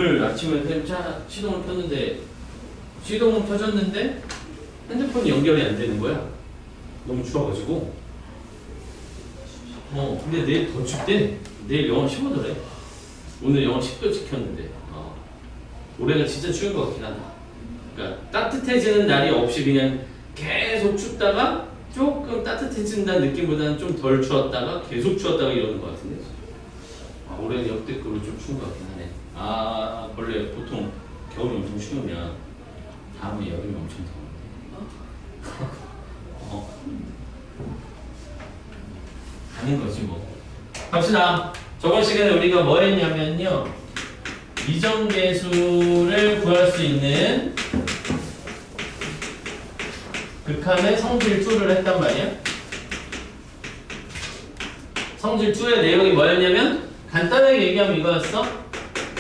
오늘 아침에 그냥 차 시동을 켰는데 시동은 켜졌는데 핸드폰이 연결이 안 되는 거야. 너무 추워가지고. 근데 내일 더 춥대. 내일 영하 15도래. 오늘 영하 10도 찍혔는데. 올해가 진짜 추운 것 같긴 하다. 그러니까 따뜻해지는 날이 없이 그냥 계속 춥다가 조금 따뜻해진다는 느낌보다는 좀 덜 추웠다가 계속 추웠다가 이러는 것 같은데. 올해는 역대급으로 좀 추운 것 같긴 하네. 원래 보통 겨울이 엄청 추우면 다음에 여름이 엄청 더운데. 가는 거지 뭐. 갑시다. 저번 시간에 우리가 뭐 했냐면요. 이정계수를 구할 수 있는 극한의 성질 2를 했단 말이야. 성질 2의 내용이 뭐였냐면 간단하게 얘기하면 이거였어.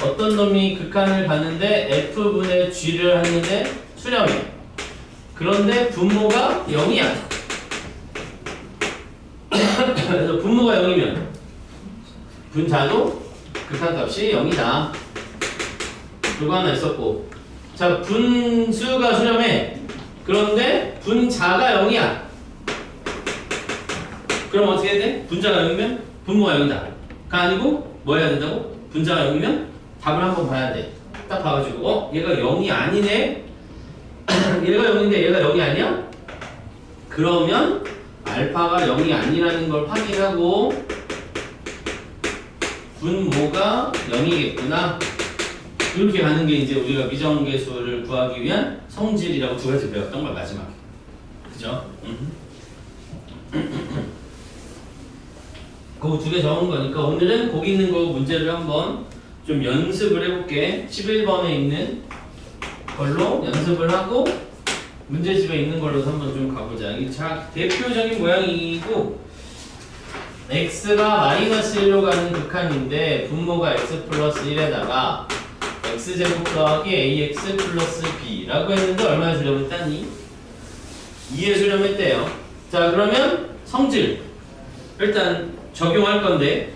어떤 놈이 극한을 갔는데 F분의 G를 하는데 수렴해. 그런데 분모가 0이야. 그래서 분모가 0이면 분자도 극한값이 0이다. 그거 하나 있었고, 자 분수가 수렴해. 그런데 분자가 0이야. 그럼 어떻게 해야 돼? 분자가 0이면 분모가 0이다. 가 아니고 뭐 해야 된다고? 분자가 0이면 답을 한번 봐야 돼. 딱 봐가지고 얘가 0이 아니네. 얘가 0인데 얘가 0이 아니야? 그러면 알파가 0이 아니라는 걸 확인하고 분모가 0이겠구나. 이렇게 가는 게 이제 우리가 미정계수를 구하기 위한 성질이라고 두 가지 배웠던 걸 마지막에. 그죠? 그거 두 개 적은 거니까 오늘은 거기 있는 거 문제를 한번 좀 연습을 해볼게. 11번에 있는 걸로 연습을 하고 문제집에 있는 걸로 한번 좀 가보자. 이게 대표적인 모양이고 x가 마이너스 1로 가는 극한인데 분모가 x 플러스 1에다가 x제곱 더하기 ax 플러스 b라고 했는데 얼마나 수렴했다니? 2에 수렴했대요. 자 그러면 성질 일단 적용할 건데,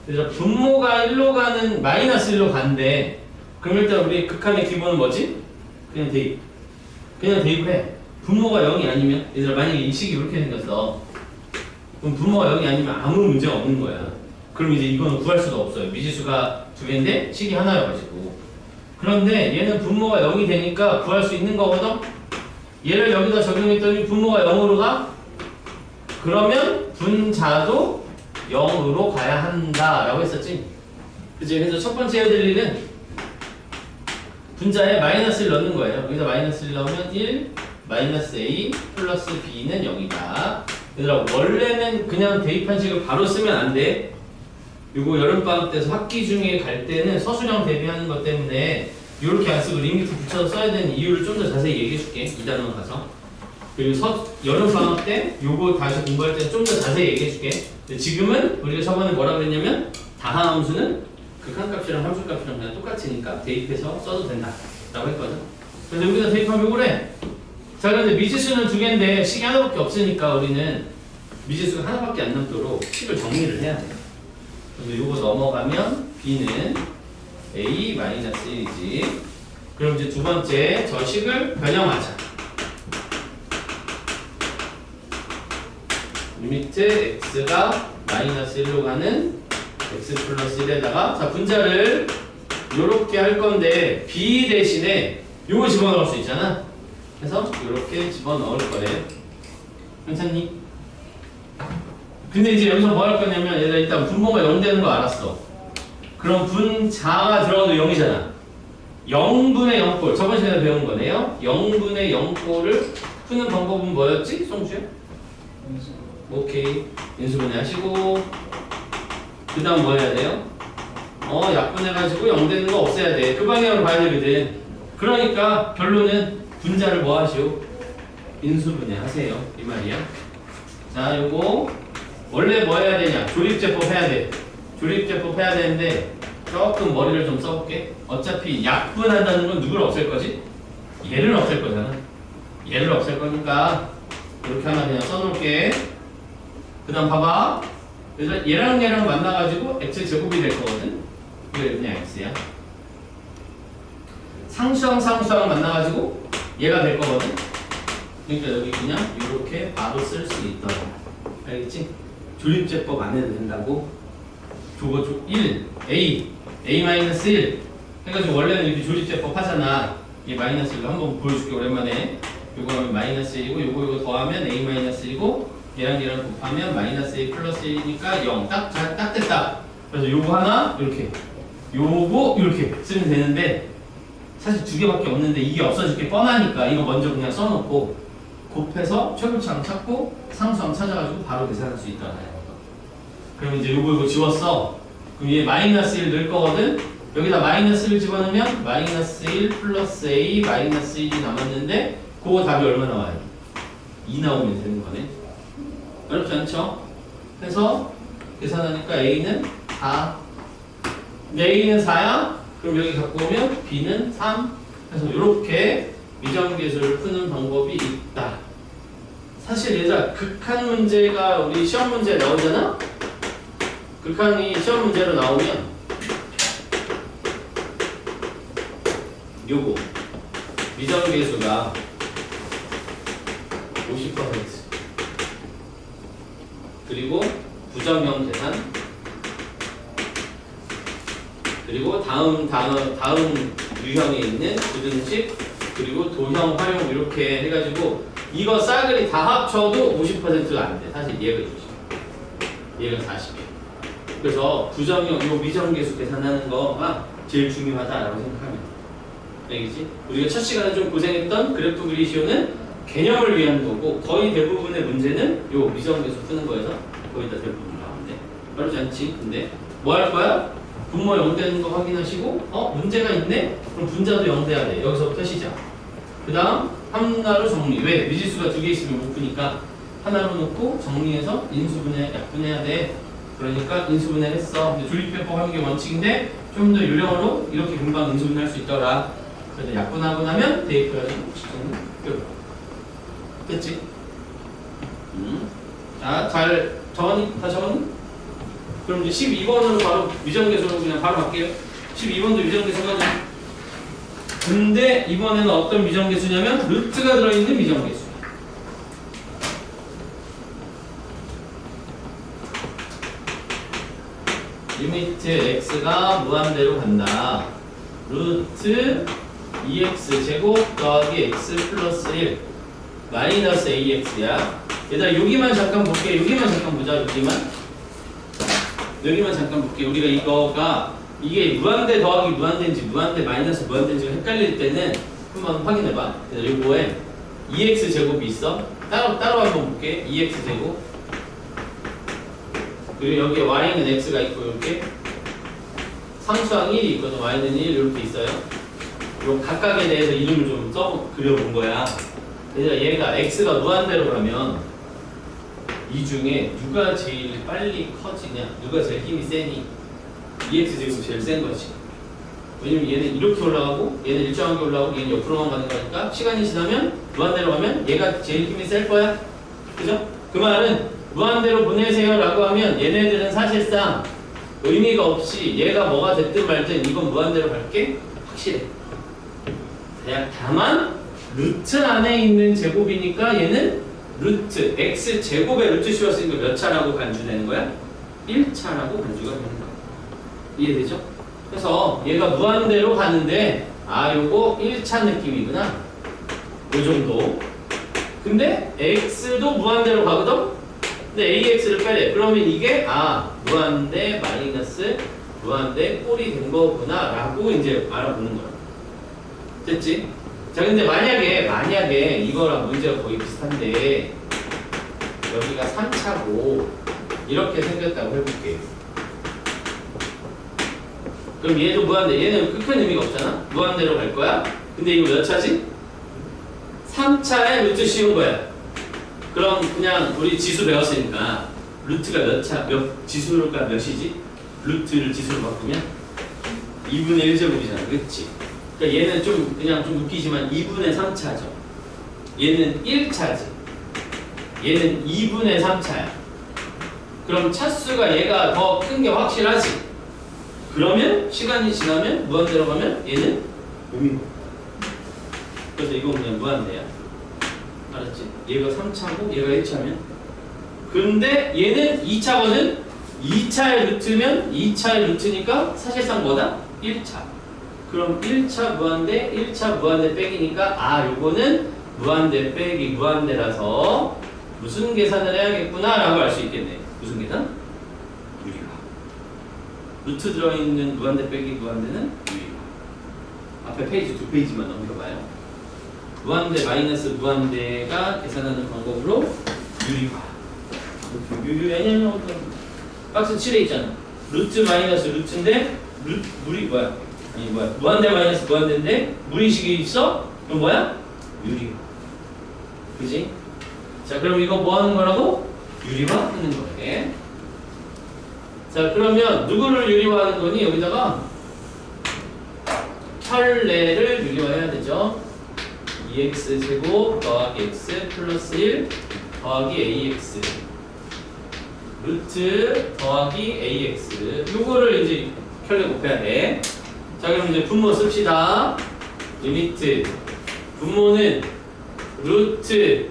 그래서 분모가 1로 가는 마이너스 1로 간대. 그럼 일단 우리 극한의 기본은 뭐지? 그냥 대입. 그냥 대입을 해. 분모가 0이 아니면, 얘들아 만약에 이 식이 이렇게 생겼어. 그럼 분모가 0이 아니면 아무 문제가 없는 거야. 그럼 이제 이거는 구할 수가 없어요. 미지수가 두 개인데 식이 하나여가지고. 그런데 얘는 분모가 0이 되니까 구할 수 있는 거거든? 얘를 여기다 적용했더니 분모가 0으로 가? 그러면 분자도 0으로 가야 한다라고 했었지. 그치? 그래서 첫 번째 해야 될 일은 분자에 마이너스를 넣는 거예요. 여기다 마이너스를 넣으면 1, 마이너스 a 플러스 b는 0이다. 얘들아 원래는 그냥 대입한 식을 바로 쓰면 안 돼. 요거 여름방학 때서 학기 중에 갈 때는 서술형 대비하는 것 때문에 이렇게 안 쓰고 리미트 붙여서 써야 되는 이유를 좀 더 자세히 얘기해 줄게. 2단원 가서. 그리고 여름방학 때 요거 다시 공부할 때 좀 더 자세히 얘기해 줄게. 근데 지금은 우리가 저번에 뭐라 그랬냐면 다항함수는 극한값이랑 함수값이랑 그냥 똑같으니까 대입해서 써도 된다 라고 했거든. 그래서 여기다 대입하면 요거래. 자 그런데 미지수는 두 개인데 식이 하나밖에 없으니까 우리는 미지수가 하나밖에 안 남도록 식을 정리를 해야 돼. 그래서 요거 넘어가면 b는 a-1이지. 그럼 이제 두 번째 저 식을 변형하자. 리미트 x가 마이너스 1로 가는 x 플러스 1에다가 자 분자를 요렇게 할 건데 b 대신에 요거 집어넣을 수 있잖아. 그래서 요렇게 집어넣을 거예요. 괜찮니? 근데 이제 여기서 뭐 할 거냐면 얘가 일단 분모가 0 되는 거 알았어. 그럼 분자가 들어가도 0이잖아. 0분의 0꼴 저번 시간에 배운 거네요. 0분의 0꼴을 푸는 방법은 뭐였지? 송주야? 오케이. 인수분해 하시고 그 다음 뭐 해야 돼요? 약분해가지고 0 되는 거 없애야 돼. 그 방향으로 봐야 되거든. 그러니까 결론은 분자를 뭐 하시오? 인수분해 하세요. 이 말이야. 자 요거 원래 뭐 해야 되냐? 조립제법 해야 돼. 조립제법 해야 되는데 조금 머리를 좀 써볼게. 어차피 약분한다는 건 누구를 없앨 거지? 얘를 없앨 거잖아. 얘를 없앨 거니까 이렇게 하나 그냥 써놓을게. 그 다음 봐봐. 그래서 얘랑 얘랑 만나가지고 x제곱이 될 거거든. 그게 그냥 x야. 상수항 만나가지고 얘가 될 거거든. 그러니까 여기 그냥 이렇게 바로 쓸 수 있다. 알겠지? 조립제법 안 해도 된다고. 저거 1 A-1 해가지고 원래는 이렇게 조립제법 하잖아. 얘 마이너스 1로 한번 보여줄게 오랜만에. 요거 하면 마이너스 1이고 요거 더하면 A-1이고 얘랑 곱하면 마이너스 A 플러스 1이니까 0. 딱 됐다. 그래서 요거 하나 이렇게 요거 이렇게 쓰면 되는데 사실 두 개밖에 없는데 이게 없어질 게 뻔하니까 이거 먼저 그냥 써놓고 곱해서 최고차항 찾고 상수항 찾아가지고 바로 계산할 수 있다. 그럼 이제 이거 지웠어. 그럼 얘 마이너스 1 넣을 거거든. 여기다 마이너스 1 집어넣으면 마이너스 1 플러스 A 마이너스 1이 남았는데 그거 답이 얼마 나와요? 2 나오면 되는 거네. 어렵지 않죠? 그래서 계산하니까 A는 4. 근데 A는 4야? 그럼 여기 갖고 오면 B는 3. 그래서 이렇게 미정계수를 푸는 방법이 있다. 사실 얘들아 극한 문제가 우리 시험 문제에 나오잖아? 극한이 시험 문제로 나오면 요거 미정계수가 50% 그리고 부정형 계산 그리고 다음 유형에 있는 부등식 그리고 도형 활용 이렇게 해가지고 이거 싸그리 다 합쳐도 50%가 안 돼. 사실 얘가 60 얘가 40이야. 그래서 부정형 요 미정계수 계산하는 거가 제일 중요하다라고 생각하면 알겠지? 우리가 첫 시간에 좀 고생했던 그래프 그리시오는 개념을 위한 거고 거의 대부분의 문제는 요 미정계수 푸는 거에서 거의 다 대부분 나오는데 어렵지 않지? 근데 뭐 할 거야? 분모 0 되는 거 확인하시고 문제가 있네? 그럼 분자도 0 돼야 돼. 여기서부터 시작. 그 다음 하나로 정리. 왜? 미지수가 두 개 있으면 못 푸니까 하나로 놓고 정리해서 인수분해 약분해야 돼. 그러니까 인수분해를 했어. 근데 조립배법 하는 게 원칙인데 좀 더 요령으로 이렇게 금방 인수분해할 수 있더라. 그래서 약분하고 나면 대입해가지고 끝. 됐지? 자, 잘 적었니? 다 적었니? 그럼 이제 12번으로 바로 미정계수로 그냥 바로 갈게요. 12번도 미정계수거든요. 근데 이번에는 어떤 미정계수냐면 루트가 들어있는 미정계수. 리미트 x가 무한대로 간다. 루트 2x 제곱 더하기 x 플러스 1 마이너스 ax야. 얘들아 여기만 잠깐 볼게. 여기만 잠깐 보자. 여기만 잠깐 볼게. 우리가 이게 무한대 더하기 무한대인지 무한대 마이너스 무한대인지가 헷갈릴 때는 한번 확인해봐. 요거에 2x 제곱이 있어. 따로 한번 볼게. 2x 제곱. 그리고 여기에 y는 x가 있고 이렇게 상수항 1이 있거든. y는 1 이렇게 있어요. 요 각각에 대해서 이름을 좀 그려본 거야. 그래서 얘가 x가 무한대로 가면 이 중에 누가 제일 빨리 커지냐, 누가 제일 힘이 세니? 2x 제곱이 제일 센 거지. 왜냐면 얘는 이렇게 올라가고 얘는 일정하게 올라가고 얘는 옆으로만 가는 거니까 시간이 지나면 무한대로 가면 얘가 제일 힘이 셀 거야. 그죠? 그 말은 무한대로 보내세요 라고 하면 얘네들은 사실상 의미가 없이 얘가 뭐가 됐든 말든 이건 무한대로 갈게 확실해. 다만 루트 안에 있는 제곱이니까 얘는 루트 x 제곱에 루트 씌웠으니까 몇 차라고 간주되는 거야? 1차라고 간주가 되는 거야. 이해되죠? 그래서 얘가 무한대로 가는데 요거 1차 느낌이구나. 요 정도. 근데 x도 무한대로 가거든? 근데 ax를 빼래. 그러면 이게 무한대 마이너스 무한대 꼴이 된 거구나 라고 이제 알아보는 거야. 됐지? 자 근데 만약에 이거랑 문제가 거의 비슷한데 여기가 3차고 이렇게 생겼다고 해볼게요. 그럼 얘도 무한대. 얘는 큰 의미가 없잖아. 무한대로 갈 거야. 근데 이거 몇 차지? 3차에 루트 씌운 거야. 그럼 그냥 우리 지수 배웠으니까 루트가 지수가 몇이지? 루트를 지수로 바꾸면 2분의 1제곱이잖아. 그치? 그러니까 얘는 그냥 좀 웃기지만 2분의 3차죠. 얘는 1차지. 얘는 2분의 3차야. 그럼 차수가 얘가 더 큰 게 확실하지. 그러면 시간이 지나면 무한대로 가면 얘는 의미가 없다. 그래서 이거 그냥 무한대야. 알았지? 얘가 3차고 얘가 1차면. 근데 얘는 2차거든? 2차의 루트면 2차의 루트니까 사실상 뭐다? 1차. 그럼 1차 무한대, 1차 무한대 빼기니까 아 요거는 무한대 빼기 무한대라서 무슨 계산을 해야겠구나 라고 알 수 있겠네. 무슨 계산? 유리화. 루트 들어있는 무한대 빼기 무한대는 유리화. 앞에 페이지 2페이지만 넘겨봐요. 무한대 마이너스 무한대가 계산하는 방법으로 유리화. 왜냐면 박스 7에 있잖아. 루트 마이너스 루트인데 물이 뭐야? 아니 뭐야? 무한대 마이너스 무한대인데 물이식이 있어? 그럼 뭐야? 유리화. 그지? 자 그럼 이거 뭐 하는 거라고? 유리화 하는 거예요. 자 그러면 누구를 유리화하는 거니? 여기다가 혈내를 유리화해야 되죠. 2x제곱 더하기 x 플러스 1 더하기 ax 루트 더하기 ax 요거를 이제 혈내 곱해야 돼. 자 그럼 이제 분모 씁시다. 리미트 분모는 루트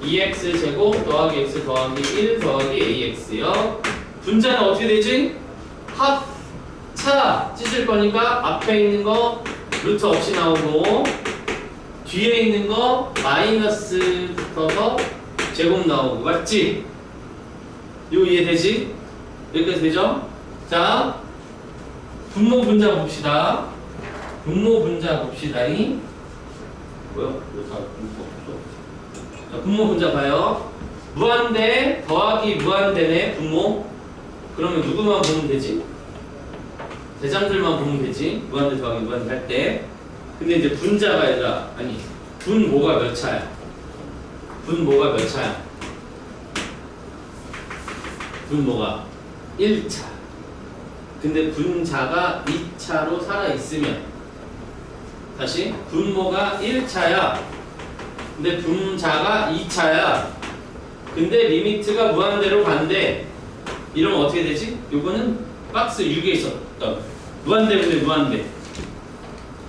2x제곱 더하기 x 더하기 1 더하기 ax요. 분자는 어떻게 되지? 합차 찢을 거니까 앞에 있는 거 루트 없이 나오고 뒤에 있는 거 마이너스 붙어서 제곱 나오고 맞지? 이거 이해되지? 여기까지 되죠? 자 분모 분자 봅시다. 분모 분자 봅시다잉. 뭐야? 다 자, 분모 분자 봐요. 무한대 더하기 무한대네 분모. 그러면 누구만 보면 되지? 대장들만 보면 되지. 무한대 더하기 무한대 할 때. 근데 이제 분자가 아니라 아니 분모가 몇 차야? 분모가 몇 차야? 분모가 1차. 근데 분자가 2차로 살아있으면 다시 분모가 1차야. 근데 분자가 2차야. 근데 리미트가 무한대로 간대. 이러면 어떻게 되지? 요거는 박스 6에 있었던 무한대분의 무한대.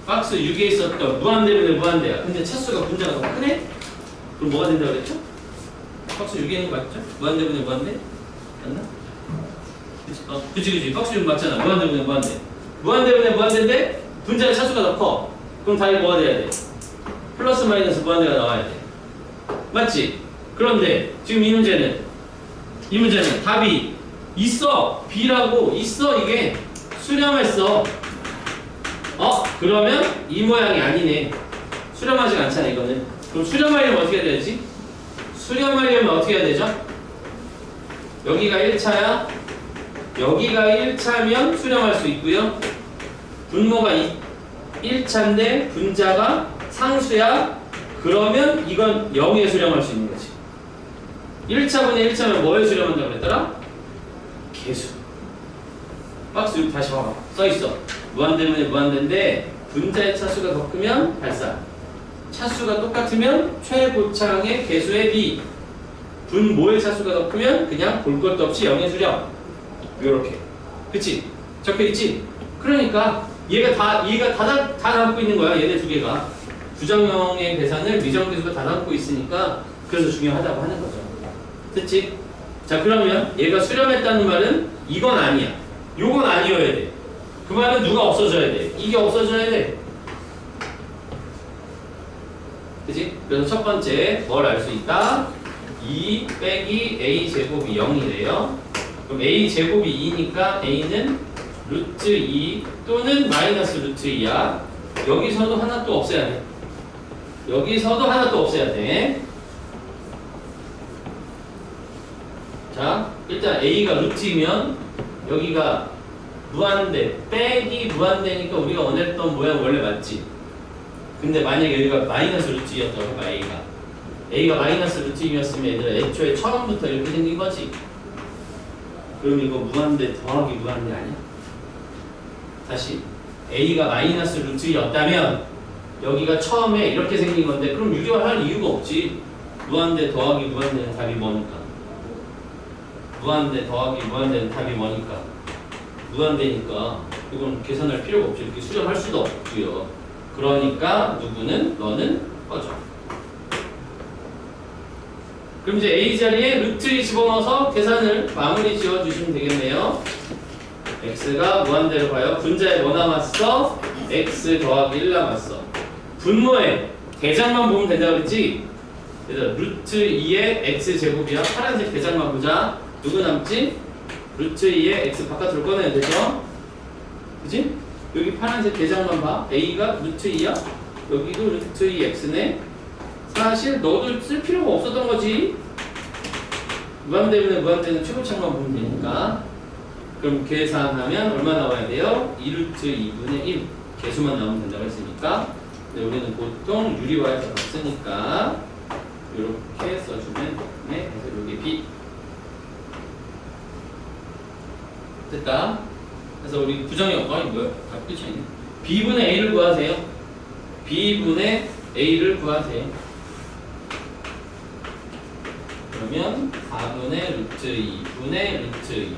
박스 6에 있었던 무한대분의 무한대야. 근데 차수가 분자가 더 크네? 그럼 뭐가 된다고 그랬죠? 박스 6에 있는 거 맞죠? 무한대분의 무한대? 맞나? 그치 박스 6 맞잖아. 무한대분의 무한대. 무한대분의 무한대인데 분자의 차수가 더 커. 그럼 답이 뭐가 돼야 돼? 플러스 마이너스 무한대가 나와야 돼. 맞지? 그런데 지금 이 문제는 답이 있어. B라고 있어. 이게 수렴했어. 그러면 이 모양이 아니네. 수렴하지가 않잖아 이거는. 그럼 수렴하려면 어떻게 해야 되지? 수렴하려면 어떻게 해야 되죠? 여기가 1차야. 여기가 1차면 수렴할 수 있고요. 분모가 1차인데 분자가 상수야. 그러면 이건 0에 수렴할 수 있는 거지. 1차분의 1차면 뭐에 수렴한다고 그랬더라? 개수. 박스 6 다시 봐봐. 써있어. 무한대분의 무한대인데 분자의 차수가 더 크면 발사. 차수가 똑같으면 최고창의 개수의 B. 분모의 차수가 더 크면 그냥 볼 것도 없이 0에 수렴. 요렇게. 그치? 적혀있지? 그러니까 얘가 다 담고 있는 거야. 얘네 두 개가. 부정형의 계산을 미정계수가 다 담고 있으니까 그래서 중요하다고 하는 거죠. 됐지? 자 그러면 얘가 수렴했다는 말은 이건 아니야. 요건 아니어야 돼. 그 말은 누가 없어져야 돼? 이게 없어져야 돼. 그치? 그래서 첫 번째 뭘 알 수 있다? 2 빼기 a 제곱이 0이래요. 그럼 a 제곱이 2니까 a는 루트 2 또는 마이너스 루트 2야. 여기서도 하나 또 없애야 돼. 여기서도 하나 또 없애야 돼. 자, 일단 a가 루트이면 여기가 무한대 빼기 무한대니까 우리가 원했던 모양 원래 맞지? 근데 만약에 여기가 마이너스 루트였다고 해봐. a가 마이너스 루트이었으면 얘들아 애초에 처음부터 이렇게 생긴 거지. 그럼 이거 무한대 더하기 무한대 아니야? 다시 a가 마이너스 루트였다면 여기가 처음에 이렇게 생긴 건데 그럼 유리화할 이유가 없지. 무한대 더하기 무한대는 답이 뭐니까? 무한대 더하기 무한대는 답이 뭐니까? 무한대니까 이건 계산할 필요가 없죠. 이렇게 수렴할 수도 없고요. 그러니까 누구는 너는 꺼져. 그럼 이제 A 자리에 루트 2 집어넣어서 계산을 마무리 지어주시면 되겠네요. x가 무한대로 가요. 분자에 뭐 남았어? x 더하기 1 남았어. 분모에 대장만 보면 된다 그랬지? 그래서 루트 2의 x제곱이야. 파란색 대장만 보자. 누구 남지? 루트 2의 x 바깥으로 꺼내야 되죠? 그치? 여기 파란색 대장만 봐. a가 루트 2야? 여기도 루트 2x네. 사실 너도 쓸 필요가 없었던 거지. 무한대분의 무한대는 최고차만 보면 되니까. 그럼 계산하면 얼마 나와야 돼요? 2루트 2분의 1 개수만 나오면 된다고 했으니까. 근데 우리는 보통 유리화해서 봤으니까 이렇게 써주면 네, 그래서 여기 b 됐다. 그래서 우리 부정의 어이 뭐야? 다 끝이 아니네. b분의 a를 구하세요. b분의 a를 구하세요. 그러면 4분의 루트 2분의 루트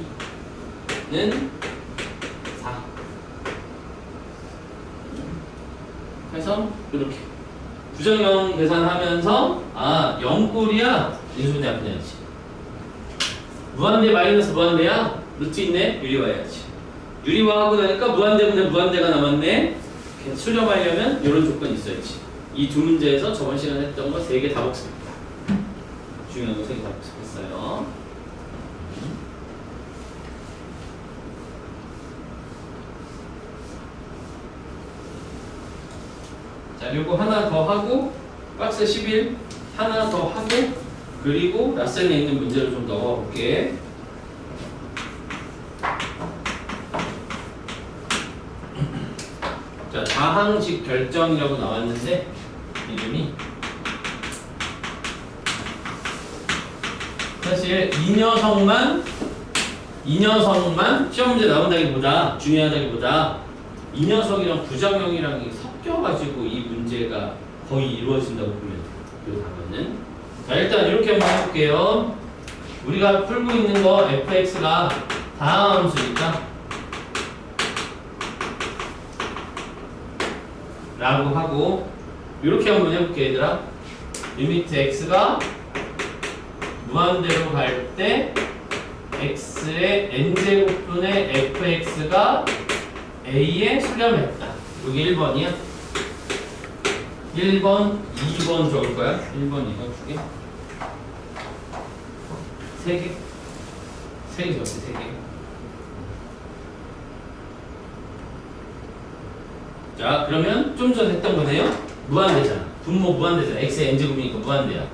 2는 4. 그래서 이렇게 부정형 계산하면서 아 0꼴이야 인수분해 앞에 해야지. 무한대 마이너스 무한대야 루트 있네 유리화해야지. 유리화하고 나니까 무한대분의 무한대가 남았네. 수렴하려면 이런 조건이 있어야지. 이 두 문제에서 저번 시간에 했던 거 3개 다 복습했다. 중요한 거 3개 다 복습했어요. 자, 요거 하나 더 하고 박스 11 하나 더 하고 그리고 라센에 있는 문제를 좀 넣어볼게. 자, 다항식 결정이라고 나왔는데 이름이 사실 이 녀석만 시험 문제 나온다기보다 중요하다기보다 이 녀석이랑 부정형이랑 섞여가지고 이 문제가 거의 이루어진다고 보면 돼요. 이 단어는. 자, 일단 이렇게 한번 해볼게요. 우리가 풀고 있는 거 fx가 다함수니까 라고 하고 이렇게 한번 해볼게 얘들아. 리미트 x가 무한대로 갈 때 x의 n제곱분의 fx가 a에 수렴했다. 여기 1번이야. 1번, 2번 적을 거야. 1번, 2번 두 개. 3개. 3개 적지, 3개. 자, 그러면 좀 전에 했던 거네요. 무한대잖아. 분모 무한대잖아. x의 n제곱이니까 무한대야.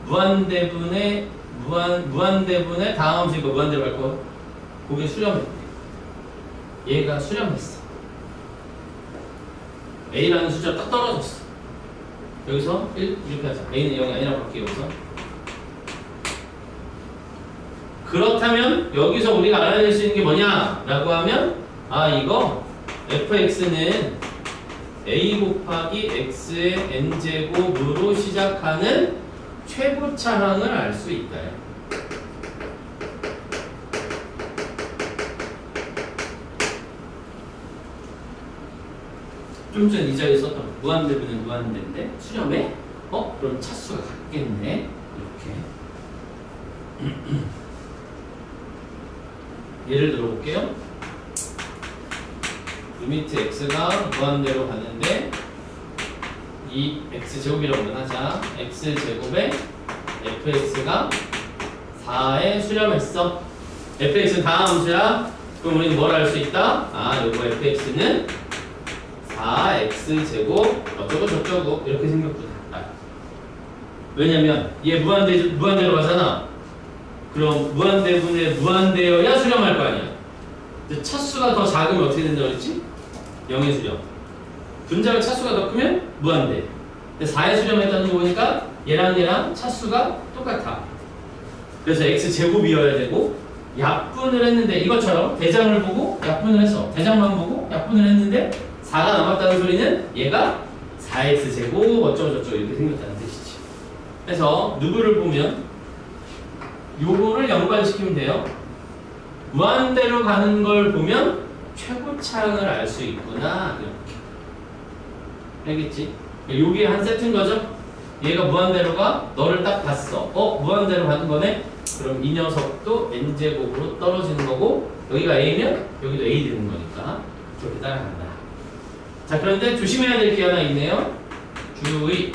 무한대분의 다항함수니까 무한대로 갈 거. 그게 수렴했대. 얘가 수렴했어. a라는 숫자가 딱 떨어졌어. 여기서 1 이렇게 하자. a는 0이 아니라고 할게요. 여기서. 그렇다면 여기서 우리가 알아낼 수 있는 게 뭐냐? 라고 하면 아 이거 fx는 a 곱하기 x의 n제곱으로 시작하는 최고차항을 알 수 있다. 좀 전 이 자리에 썼던 무한대분은 무한대인데 수렴해? 그럼 차수가 같겠네. 이렇게 예를 들어 볼게요. 리미트 x가 무한대로 가는데 이 x제곱이라고 하자. x제곱에 fx가 4에 수렴했어. fx는 다함수야. 그럼 우리는 뭘 알 수 있다? 아, 요거 fx는 4x제곱 어쩌고 저쩌고 이렇게 생각도 된다. 왜냐면 얘 무한대로 가잖아. 그럼 무한대분의 무한대여야 수렴할 거 아니야. 근데 차수가 더 작으면 어떻게 된다고 그랬지? 0의 수렴. 분자가 차수가 더 크면 무한대. 근데 4의 수렴했다는 거 보니까 얘랑 차수가 똑같아. 그래서 x제곱이어야 되고 약분을 했는데 이것처럼 대장을 보고 약분을 했어. 대장만 보고 약분을 했는데 4가 남았다는 소리는 얘가 4x제곱 어쩌고저쩌고 이렇게 생겼다는 뜻이지. 그래서 누구를 보면 요거를 연관시키면 돼요. 무한대로 가는 걸 보면 최고차항을 알 수 있구나. 이렇게. 알겠지? 요게 한 세트인 거죠? 얘가 무한대로가 너를 딱 봤어. 무한대로 받은 거네? 그럼 이 녀석도 n제곱으로 떨어지는 거고 여기가 a면 여기도 a 되는 거니까 그렇게 따라간다. 자, 그런데 조심해야 될 게 하나 있네요. 주의.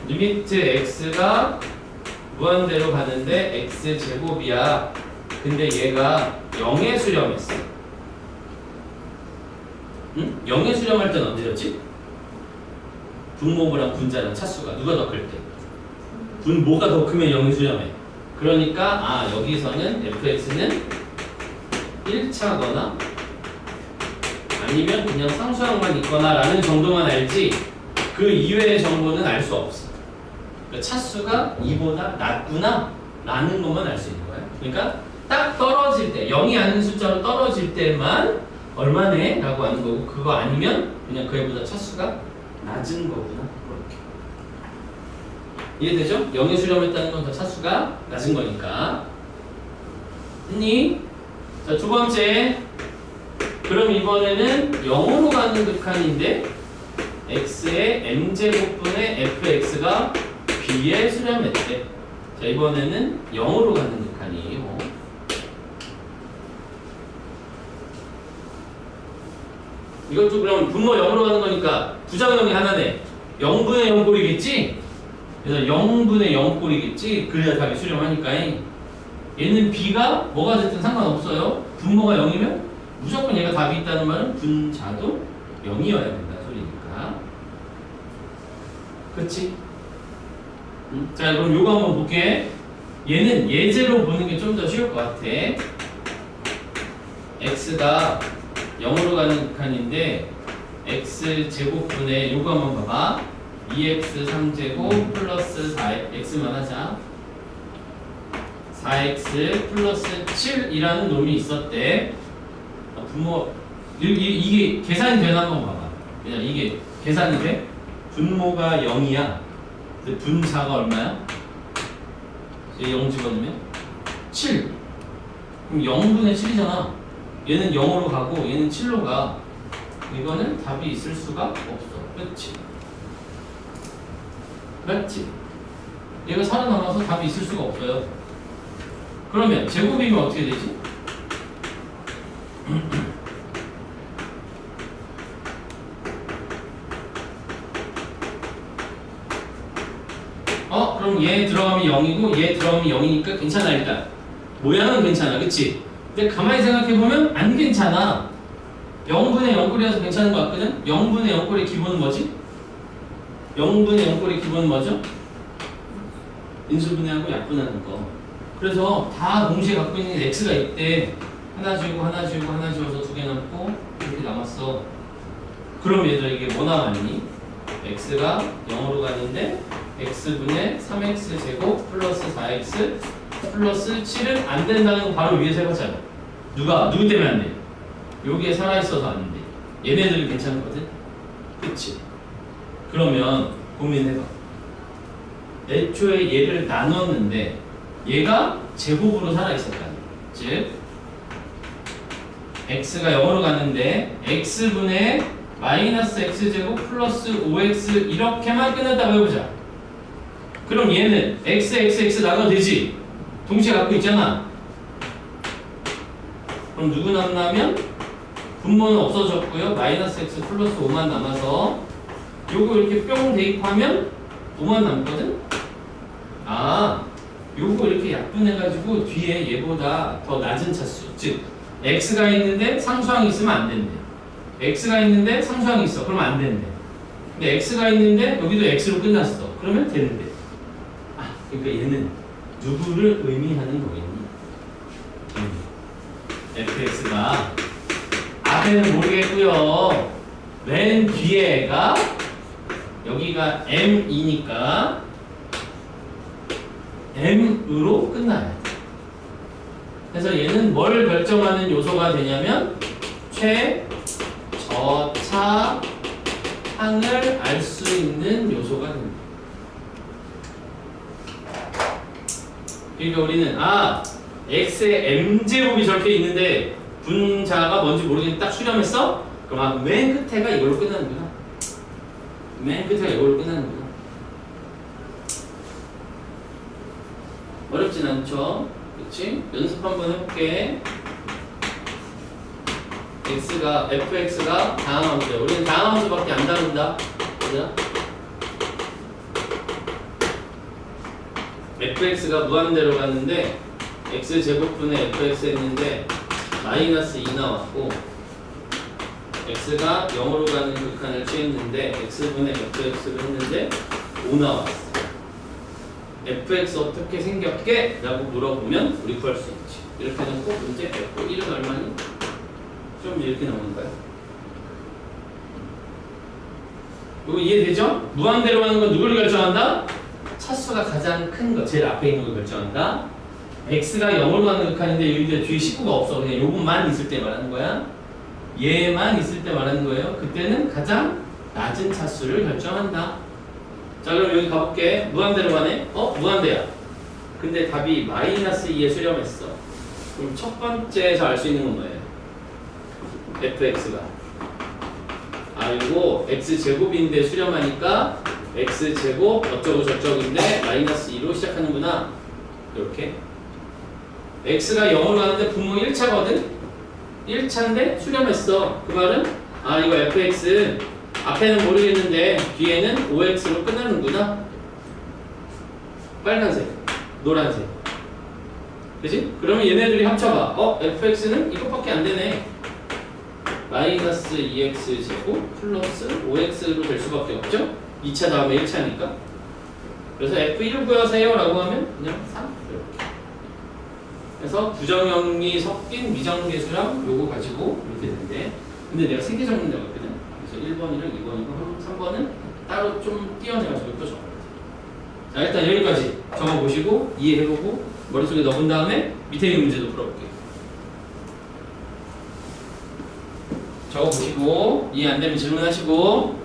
리미트 x가 무한대로 가는데 x제곱이야. 근데 얘가 0에 수렴했어. 응? 0에 수렴할 땐 언제였지? 분모랑 분자랑 차수가 누가 더 클 때? 분모가 더 크면 0에 수렴해. 그러니까 여기서는 fx는 1차거나 아니면 그냥 상수항만 있거나 라는 정도만 알지 그 이외의 정보는 알 수 없어. 그러니까 차수가 2보다 낮구나 라는 것만 알 수 있는 거야. 그러니까 딱 떨어질 때 0이 아닌 숫자로 떨어질 때만 얼마네? 라고 하는 거고 그거 아니면 그냥 그애보다 차수가 낮은 거구나. 그렇게 이해되죠? 0에 수렴했다는 건 더 차수가 낮은 거니까. 했니? 자, 두 번째. 그럼 이번에는 0으로 가는 극한인데 x의 m제곱분의 fx가 b에 수렴했대. 자, 이번에는 0으로 가는 극한이에요. 이것도 그럼 분모 0으로 가는 거니까 부정형이 하나네. 0분의 0 꼴이겠지? 그래서 0분의 0 꼴이겠지? 그래야 답이 수렴하니까. 얘는 b가 뭐가 됐든 상관없어요. 분모가 0이면 무조건 얘가 답이 있다는 말은 분자도 0이어야 된다 소리니까. 그렇지? 자, 그럼 요거 한번 볼게. 얘는 예제로 보는 게 좀 더 쉬울 것 같아. x가 0으로 가는 극한인데 x제곱분의 요거 한번 봐봐. 2x 3제곱 플러스 4x만 하자. 4x 플러스 7이라는 놈이 있었대. 분모 이게 계산이 되나 한번 봐봐. 그냥 이게 계산이 돼? 분모가 0이야. 근데 분자가 얼마야? 0 집어넣으면 7. 그럼 0분의 7이잖아. 얘는 0으로 가고 얘는 7로 가. 이거는 답이 있을 수가 없어. 그렇지? 맞지? 얘가 살아남아서 답이 있을 수가 없어요. 그러면 제곱이면 어떻게 되지? 그럼 얘 들어가면 0이고 얘 들어가면 0이니까 괜찮아. 일단 모양은 괜찮아. 그치? 근데 가만히 생각해보면 안 괜찮아. 0분의 0꼴이라서 괜찮은 것 같거든? 0분의 0꼴의 기본은 뭐지? 0분의 0꼴의 기본은 뭐죠? 인수분해하고 약분하는 거. 그래서 다 동시에 갖고 있는 게 x가 있대. 하나 지우고 하나 지우고 하나 지워서 두 개 남고 이렇게 남았어. 그럼 얘들아 이게 뭐 남았니? x가 0으로 가는데 x분의 3x 제곱 플러스 4x 플러스 7은 안 된다는 거 바로 위에서 해봤잖아. 누구 때문에 안 돼? 여기에 살아있어서 안 돼. 얘네들이 괜찮거든? 그치? 그러면 고민해봐. 애초에 얘를 나눴는데 얘가 제곱으로 살아있었다는 거야. 즉 x가 0으로 갔는데 x분의 마이너스 x제곱 플러스 5x 이렇게만 끝냈다고 해보자. 그럼 얘는 x 나눠도 되지? 동시에 갖고 있잖아. 그럼 누구 남나면 분모는 없어졌고요. 마이너스 x 플러스 5만 남아서 요거 이렇게 뿅 대입하면 5만 남거든? 요거 이렇게 약분해가지고 뒤에 얘보다 더 낮은 차수. 즉 x가 있는데 상수항이 있으면 안 된대. x가 있는데 상수항이 있어. 그러면 안 된대. 근데 x가 있는데 여기도 x로 끝났어. 그러면 되는데. 그러니까 얘는 누구를 의미하는 거겠니? fx가 앞에는 모르겠고요. 맨 뒤에가 여기가 m이니까 m으로 끝나야 돼. 그래서 얘는 뭘 결정하는 요소가 되냐면 최저차항을 알 수 있는 요소가 됩니다. 그러니까 우리는 x의 m제곱이 저렇게 있는데 분자가 뭔지 모르겠는데 딱 수렴했어? 그럼 맨 끝에가 이걸로 끝나는구나. 맨 끝에가 이걸로 끝나는구나. 어렵진 않죠? 그치? 연습 한번 해볼게. fx가 다항함수야. 우리는 다항함수밖에 안 다룬다. 그죠? fx가 무한대로 갔는데 x제곱분의 fx 했는데 마이너스 2 나왔고 x가 0으로 가는 극한을 취했는데 x분의 fx를 했는데 5 나왔어. fx 어떻게 생겼게? 라고 물어보면 우리 구할 수 있지. 이렇게 놓고 문제 f1은 얼마니? 좀 이렇게 나오는 거야. 이거 이해되죠? 무한대로 가는 건 누구를 결정한다? 차수가 가장 큰 거, 제일 앞에 있는 걸 결정한다. x가 0으로 가는 극한인데 여기 뒤에 식구가 없어. 그냥 요것만 있을 때 말하는 거야. 얘만 있을 때 말하는 거예요. 그때는 가장 낮은 차수를 결정한다. 자, 그럼 여기 가볼게. 무한대로 가네? 무한대야. 근데 답이 마이너스 2에 수렴했어. 그럼 첫 번째에서 알 수 있는 건 뭐예요? fx가 이거 x제곱인데 수렴하니까 x제곱 어쩌고 저쩌고인데 마이너스 2로 시작하는구나. 이렇게 x가 0으로 가는데 분모 1차거든? 1차인데 수렴했어. 그 말은 이거 fx 앞에는 모르겠는데 뒤에는 5x로 끝나는구나. 빨간색, 노란색. 그치? 그러면 얘네들이 합쳐봐. fx는 이것밖에 안 되네. 마이너스 2x 제곱 플러스 5x로 될 수밖에 없죠? 2차 다음에 1차니까. 그래서 f1을 구하세요 라고 하면 그냥 3 이렇게. 그래서 부정형이 섞인 미정계수랑 요거 가지고 이렇게 되는데, 근데 내가 3개 적는다고 했거든. 그래서 1번이랑 2번이고 3번은 따로 좀 띄어내가지고 또 적어요. 자, 일단 여기까지 적어보시고 이해해보고 머릿속에 넣은 다음에 밑에 있는 문제도 풀어볼게요. 적어보시고 이해 안되면 질문하시고.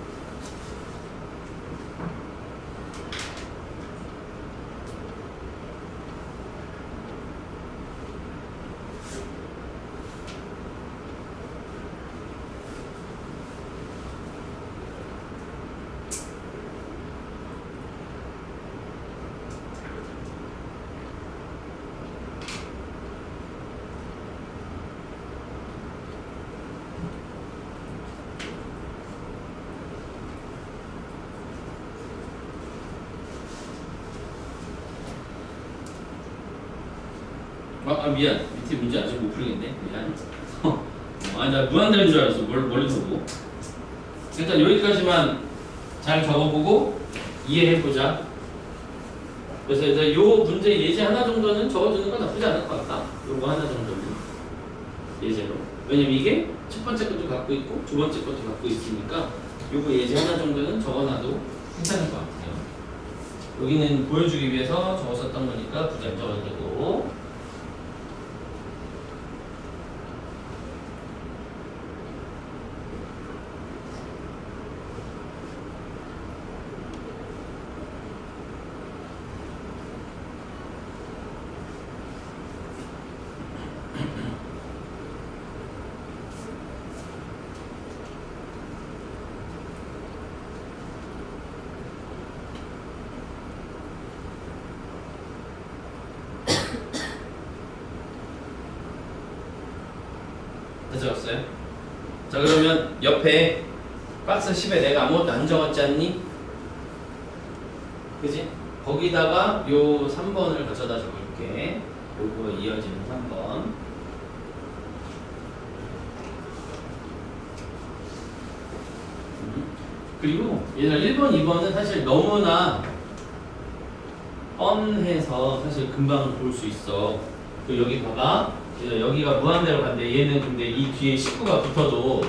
미안. 밑에 문제 아직 못 풀겠네. 미안. 나 무한대인 줄 알았어. 멀리서 보고. 일단 여기까지만 잘 적어보고 이해해보자. 그래서 이제 요 문제 예제 하나 정도는 적어주는 건 나쁘지 않을 것 같다. 요거 하나 정도는 예제로. 왜냐면 이게 첫 번째 것도 갖고 있고 두 번째 것도 갖고 있으니까 요거 예제 하나 정도는 적어놔도 괜찮을 것 같아요. 여기는 보여주기 위해서 적었었던 거니까 굳이 안 적어도 되고. 적었어요? 자, 그러면 옆에 박스 10에 내가 아무것도 안 적었지 않니? 그지? 거기다가 요 3번을 가져다 적을게. 요거 이어지는 3번. 그리고 얘들아 1번, 2번은 사실 너무나 뻔해서 사실 금방 볼 수 있어. 그 여기 봐봐. 여기가 무한대로 간대. 얘는 근데 이 뒤에 식구가 붙어도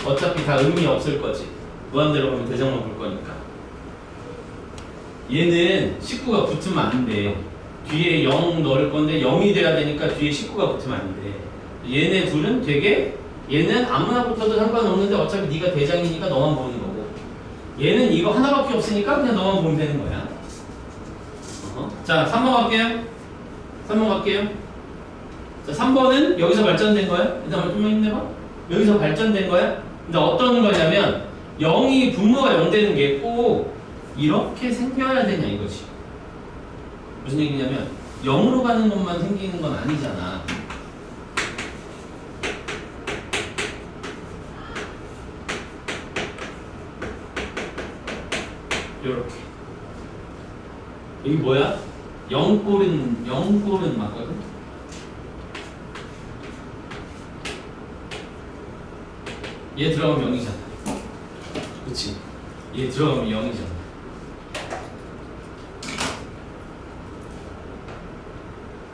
어차피 다 의미 없을 거지. 무한대로 가면 대정만 볼 거니까. 얘는 식구가 붙으면 안 돼. 뒤에 0 넣을 건데 0이 돼야 되니까 뒤에 식구가 붙으면 안 돼. 얘네 둘은 되게, 얘는 아무나 붙어도 상관없는데 어차피 네가 대장이니까 너만 보는 거고, 얘는 이거 하나밖에 없으니까 그냥 너만 보면 되는 거야. 자, 3번 갈게요. 3번 갈게요. 자, 3번은 여기서 발전된 거야? 일단 좀만 힘내봐. 여기서 발전된 거야? 근데 어떤 거냐면 0이 분모가 0 되는 게 꼭 이렇게 생겨야 되냐 이거지. 무슨 얘기냐면 0으로 가는 것만 생기는 건 아니잖아. 요렇게. 여기 뭐야? 0꼴은 맞거든? 얘 들어가면 0이잖아. 그치? 얘 들어가면 0이잖아.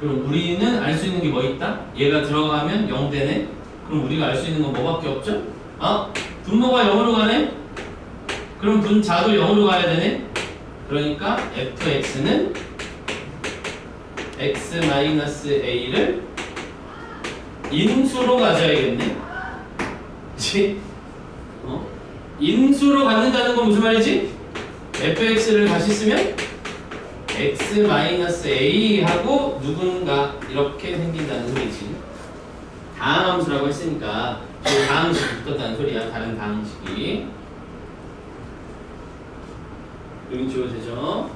그럼 우리는 알 수 있는 게 뭐 있다? 얘가 들어가면 0 되네? 그럼 우리가 알 수 있는 건 뭐밖에 없죠? 아, 분모가 0으로 가네? 그럼 분자도 0으로 가야 되네? 그러니까 fx는 x-a를 인수로 가져야겠네? 그치? 인수로 갖는다는 건 무슨 말이지? fx를 다시 쓰면 x-a 하고 누군가 이렇게 생긴다는 소리지. 다항함수라고 했으니까 그 다항식이 붙었다는 소리야. 다른 다항식이. 여기 지워도 되죠?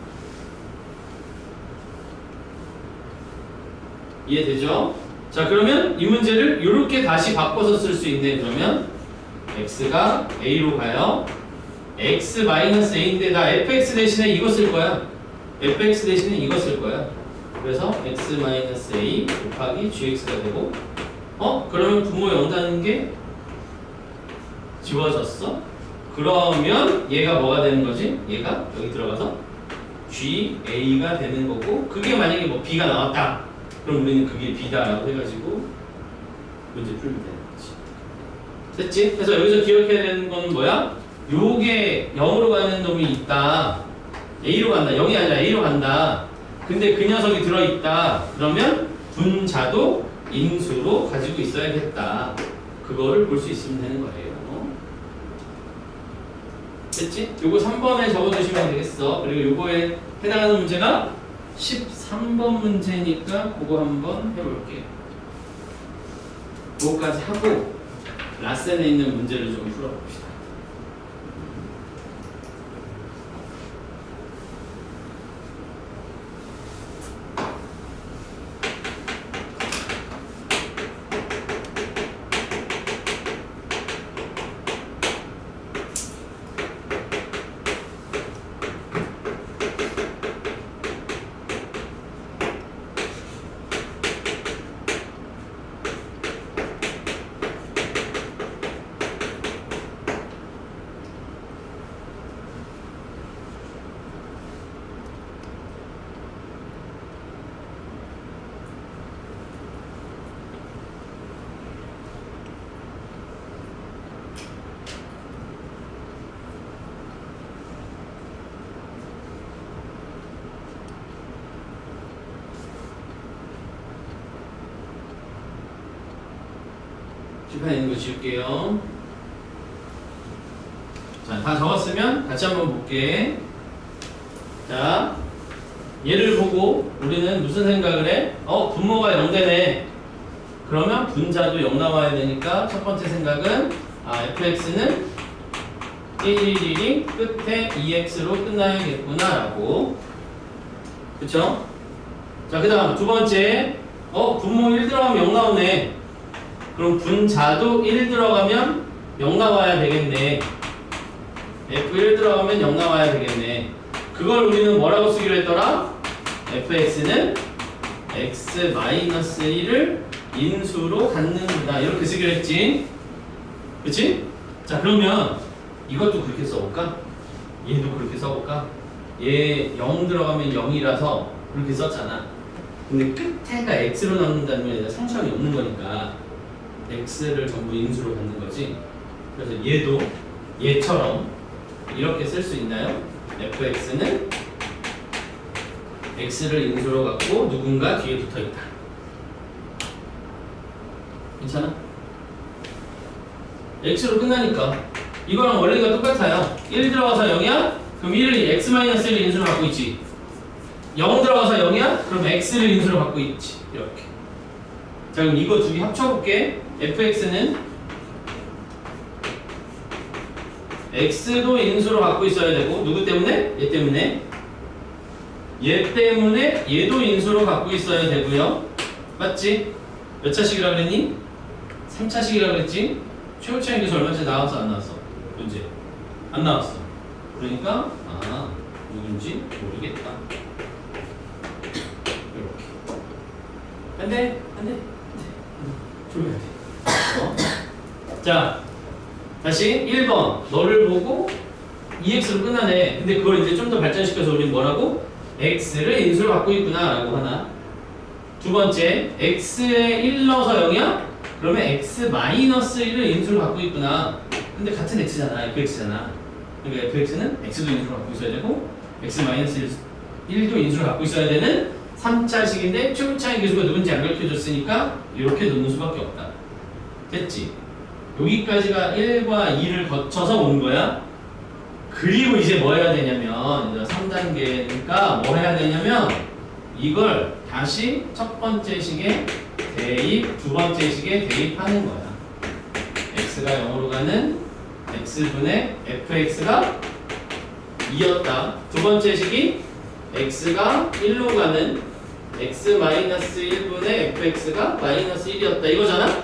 이해되죠? 자, 그러면 이 문제를 이렇게 다시 바꿔서 쓸 수 있네. 그러면 x가 a로 가요. x-a인데 나 fx 대신에 이거 쓸 거야. fx 대신에 이거 쓸 거야. 그래서 x-a 곱하기 gx가 되고, 그러면 분모 0다는 게 지워졌어? 그러면 얘가 뭐가 되는 거지? 얘가 여기 들어가서 GA가 되는 거고, 그게 만약에 뭐 B가 나왔다. 그럼 우리는 그게 B다라고 해가지고 문제 풀면 되는 거지. 됐지? 그래서 여기서 기억해야 되는 건 뭐야? 요게 0으로 가는 놈이 있다. A로 간다. 0이 아니라 A로 간다. 근데 그 녀석이 들어있다. 그러면 분자도 인수로 가지고 있어야겠다. 그거를 볼 수 있으면 되는 거예요. 됐지? 요거 3번에 적어두시면 되겠어. 그리고 요거에 해당하는 문제가 13번 문제니까 그거 한번 해볼게요. 그거까지 하고 라센에 있는 문제를 좀 풀어봅시다. 칠판에 있는 거 지울게요. 자, 다 적었으면 같이 한번 볼게. 자, 얘를 보고 우리는 무슨 생각을 해? 분모가 0 되네. 그러면 분자도 0 나와야 되니까 첫 번째 생각은 fx는 111이 끝에 2x로 끝나야겠구나 라고. 그쵸? 자, 그 다음 두 번째 분모 1 들어가면 0 나오네. 그럼 분자도 1 들어가면 0 나와야 되겠네. F1 들어가면 0 나와야 되겠네. 그걸 우리는 뭐라고 쓰기로 했더라? fx는 x-1을 인수로 갖는다. 이렇게 쓰기로 했지. 그치? 자, 그러면 이것도 그렇게 써볼까? 얘도 그렇게 써볼까? 얘 0 들어가면 0이라서 그렇게 썼잖아. 근데 끝에가 x로 남는다는 건 얘가 상수함이 없는 거니까 x를 전부 인수로 갖는 거지. 그래서 얘도 얘처럼 이렇게 쓸 수 있나요? fx는 x를 인수로 갖고 누군가 뒤에 붙어있다. 괜찮아? x로 끝나니까 이거랑 원리가 똑같아요. 1 들어가서 0이야? 그럼 1을 x-1을 인수로 갖고 있지. 0 들어가서 0이야? 그럼 x를 인수로 갖고 있지. 이렇게. 자, 그럼 이거 두 개 합쳐볼게. fx는 x도 인수로 갖고 있어야 되고 누구 때문에? 얘 때문에. 얘 때문에 얘도 인수로 갖고 있어야 되고요. 맞지? 몇 차식이라 그랬니? 3차식이라 그랬지? 최고차의 기수 얼마짜리 나왔어 안 나왔어? 문제 안 나왔어. 그러니까 누군지 모르겠다. 이렇게 안돼 조용히 돼. 자 다시 1번 너를 보고 EX로 끝나네. 근데 그걸 이제 좀 더 발전시켜서 우리는 뭐라고? X를 인수로 갖고 있구나 라고 하나. 두 번째 X에 1 넣어서 0이야? 그러면 X-1을 인수로 갖고 있구나. 근데 같은 X잖아. FX잖아. 그러니까 FX는 X도 인수로 갖고 있어야 되고 X-1도 인수로 갖고 있어야 되는 3차식인데 최고차의 기수가 누군지 안 가르쳐줬으니까 이렇게 놓는 수밖에 없다. 됐지? 여기까지가 1과 2를 거쳐서 온 거야. 그리고 이제 뭐 해야 되냐면 이제 3단계니까 뭐 해야 되냐면 이걸 다시 첫 번째 식에 대입, 두 번째 식에 대입하는 거야. x가 0으로 가는 x분의 fx가 2였다. 두 번째 식이 x가 1로 가는 x-1분의 fx가 마이너스 1이었다. 이거잖아?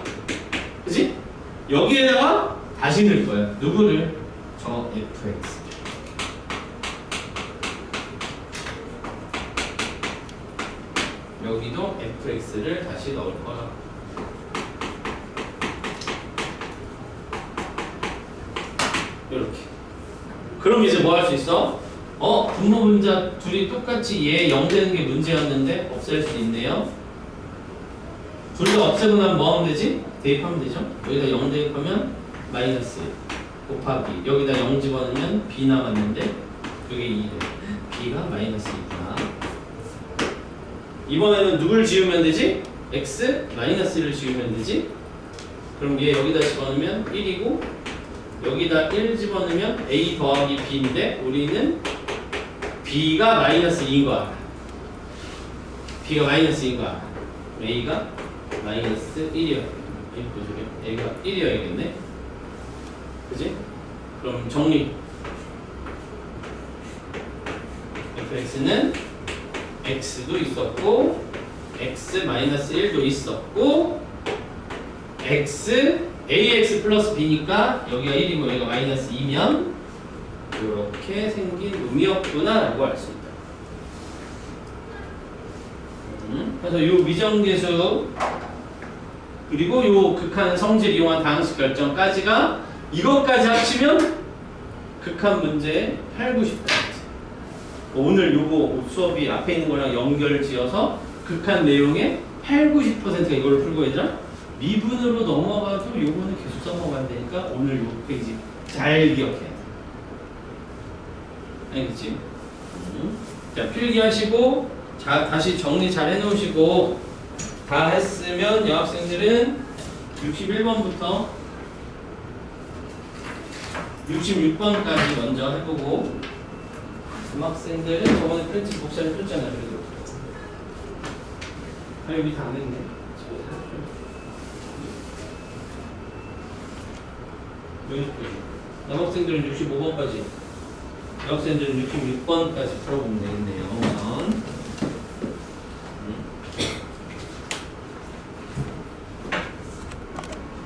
그치? 여기에다가 다시 넣을 거야. 누구를? 저 fx. 여기도 fx를 다시 넣을 거야. 이렇게. 그럼 이제 뭐 할 수 있어? 분모 분자 둘이 똑같이 얘 0 되는 게 문제였는데 없앨 수 있네요. 둘 다 없애고 나면 뭐 하면 되지? 대입하면 되죠? 여기다 0 대입하면 마이너스 1 곱하기 여기다 0 집어넣으면 b 남았는데 그게 2래. b가 마이너스 2구나. 이번에는 누굴 지우면 되지? x 마이너스 1을 지우면 되지? 그럼 얘 여기다 집어넣으면 1이고 여기다 1 집어넣으면 a 더하기 b인데 우리는 b가 마이너스 2인 거야. b가 마이너스 2인 거야. a가 마이너스 1이야. a가 1이어야겠네. 그지? 그럼 정리. fx는 x도 있었고 x-1도 있었고 x ax 플러스 b니까 여기가 1이고 여기가 마이너스 2면 이렇게 생긴 놈이었구나 라고 할 수 있다. 그래서 이 미정계수 그리고 이 극한 성질 이용한 다항식 결정까지가 이것까지 합치면 극한 문제의 8, 90%. 오늘 요거 수업이 앞에 있는 거랑 연결 지어서 극한 내용의 8, 90%가 이걸 풀고 얘들아 미분으로 넘어가도 요거는 계속 써먹어야 되니까 오늘 요 페이지 잘 기억해야 돼. 알겠지? 자 필기하시고 자 다시 정리 잘 해놓으시고 다 했으면 여학생들은 61번부터 66번까지 먼저 해보고 중학생들은 저번에 프렌치 복사를 줬잖아. 그래도 여기 다 안 했네. 남학생들은 65번까지 여학생들은 66번까지 풀어보면 되겠네요. 우선